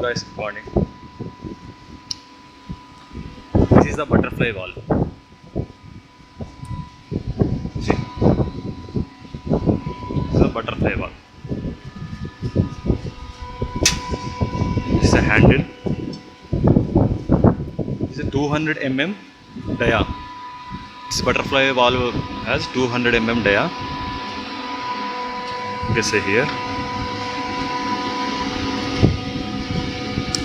guys, good morning. This is the butterfly valve. See, this is a butterfly valve. This is a handle. This is a 200 mm dia. This butterfly valve has 200 mm dia. You can see here.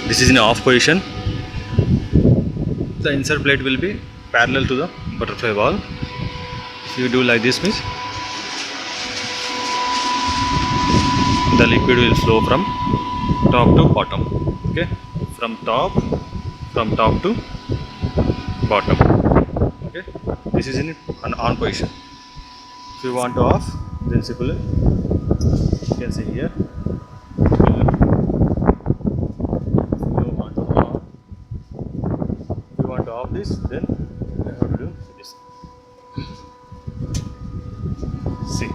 This is in off position. The insert plate will be parallel to the butterfly valve. If you do like this means the liquid will flow from top to bottom. Okay, from top to bottom. Okay, this is in an on position. If you want to off, then simply you can see here. Off this, then you have to do this. See,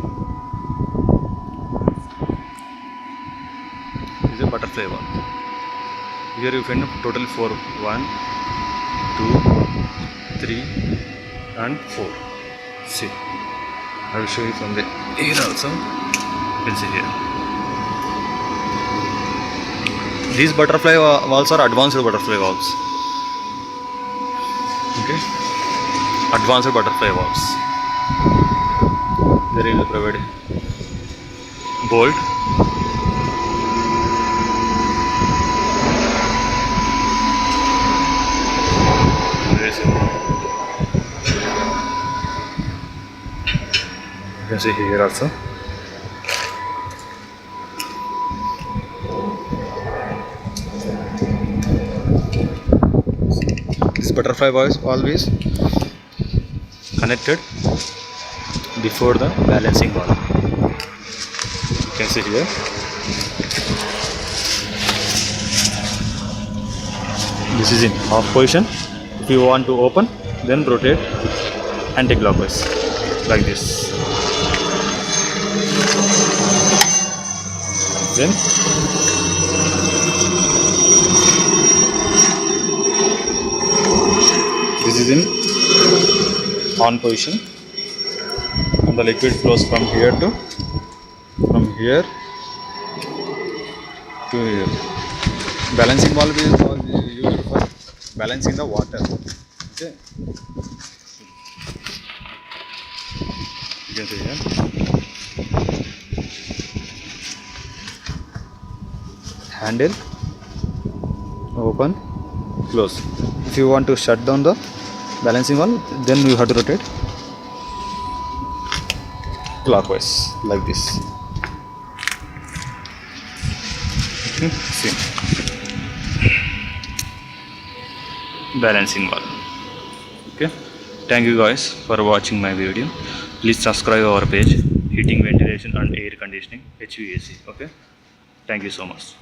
this is a butterfly valve. Here you find total 4. 1, 2, 3 and 4. See, I will show you from the here also. You can see here. These butterfly valves are advanced butterfly valves. Okay, advanced butterfly valves. There is a provided bolt. You can see here also. This butterfly valve always connected before the balancing valve. You can see here. This is in off position. If you want to open, then rotate anti-clockwise like this. Then this is in on position, and the liquid flows from here to here. Balancing valve is used for balancing the water. Okay, you can see here. Handle, open, close. If you want to shut down the balancing valve, then you have to rotate clockwise like this. Okay, see, balancing valve. Okay, thank you guys for watching my video. Please subscribe our page, heating, ventilation and air conditioning, HVAC. Okay, thank you so much.